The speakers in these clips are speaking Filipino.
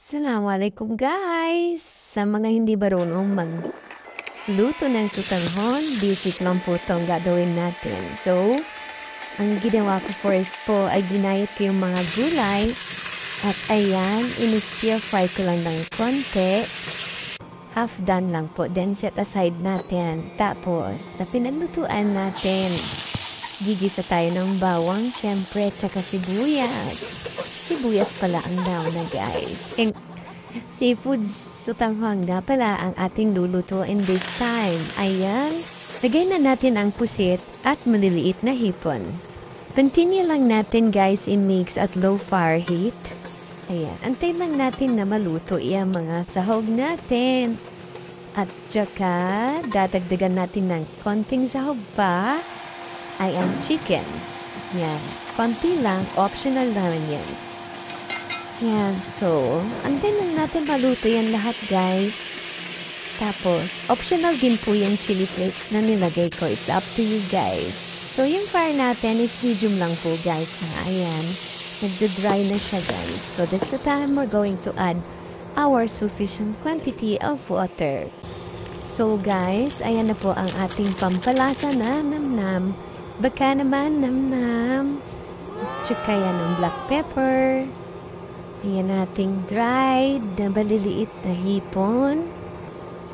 Assalamualaikum guys! Sa mga hindi marunong magluto ng sutanghon, basic lang po itong gagawin natin. So, ang ginawa ko first po ay ginayat ko yung mga gulay. At ayan, in-stir fry ko lang ng konti. Half done lang po. Then set aside natin. Tapos, sa pinaglutuan natin, gigisa tayo ng bawang, syempre, tsaka sibuyas. Sibuyas pala ang na guys. And seafood sutanghon na pala ang ating lulutuin this time. Ayan, lagay na natin ang pusit at maliliit na hipon. Continue lang natin guys i-mix at low fire heat. Ayan, antay lang natin na maluto yung mga sahog natin. At tsaka, dadagdagan natin ng konting sahog pa ay ang chicken. Yan, konti lang, optional naman yan. Yan, so, antay lang natin maluto yan lahat guys. Tapos, optional din po yung chili flakes na nilagay ko. It's up to you guys. So, yung fire natin is medium lang po guys. Ayan, nagda-dry na siya guys. So, this is the time we're going to add our sufficient quantity of water. So guys, ayan na po ang ating pampalasa na namnam. Baka naman namnam. Tsaka yan ng black pepper. Ayan nating dried na maliliit na hipon.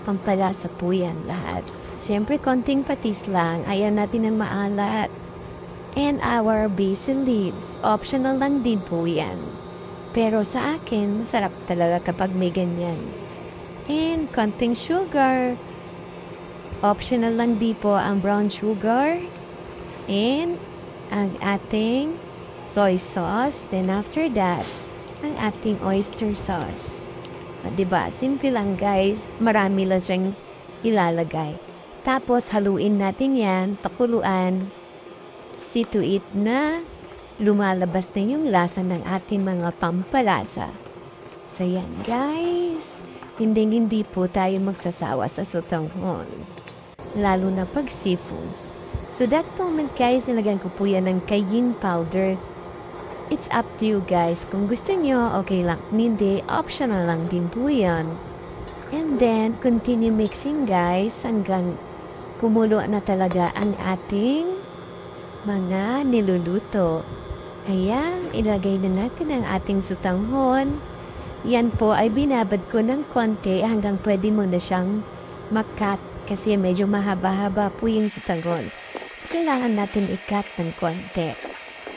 Pampalasa po yan lahat. Siyempre, konting patis lang. Ayan natin ang maalat. And our basil leaves. Optional lang din po yan. Pero sa akin, masarap talaga kapag may ganyan. And konting sugar. Optional lang din po ang brown sugar. And ang ating soy sauce. Then after that, ang ating oyster sauce. Diba? Simple lang guys. Marami lang siyang ilalagay. Tapos haluin natin yan, pakuluan. See to it na lumalabas na yung lasa ng ating mga pampalasa. So yan guys. Hindi po tayo magsasawa sa sutanghon. Lalo na pag seafoods. So that moment guys, nilagyan ko po yan ng cayenne powder. It's up to you guys. Kung gusto nyo, okay lang. Hindi, optional lang din po yan. And then, continue mixing guys hanggang kumulo na talaga ang ating mga niluluto. Ayan, ilagay na natin ang ating sutanghon. Yan po ay binabad ko ng konti hanggang pwede mo na siyang makat kasi medyo mahaba-haba po yung sutanghon. So, kailangan natin i-cut ng konti.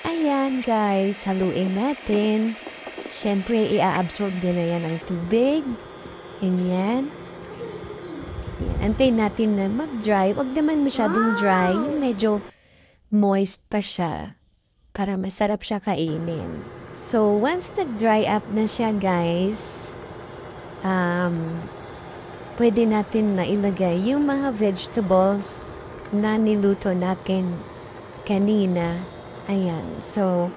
Ayan guys, haluin natin. Siyempre, i-absorb din na yan ang tubig. Ganyan. Antayin natin na mag-dry. Huwag naman masyadong dry. Medyo moist pa siya para masarap siya kainin. So, once nag-dry up na siya guys, pwede natin na ilagay yung mga vegetables na niluto natin kanina. Ayan. So,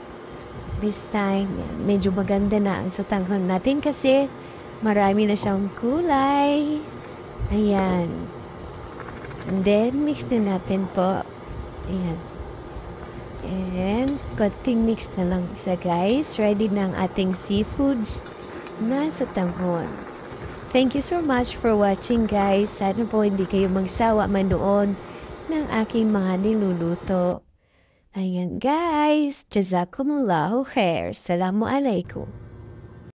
this time, medyo maganda na ang sutanghon natin kasi marami na siyang kulay. Ayan. And then, mix na natin po. Ayan. And, konting mix na lang isa guys. Ready na ang ating seafoods na sutanghon. Thank you so much for watching guys. Sana po hindi kayo magsawa manood ng aking mga niluluto. Ayan guys. Jazakumullahu khair. Assalamualaikum.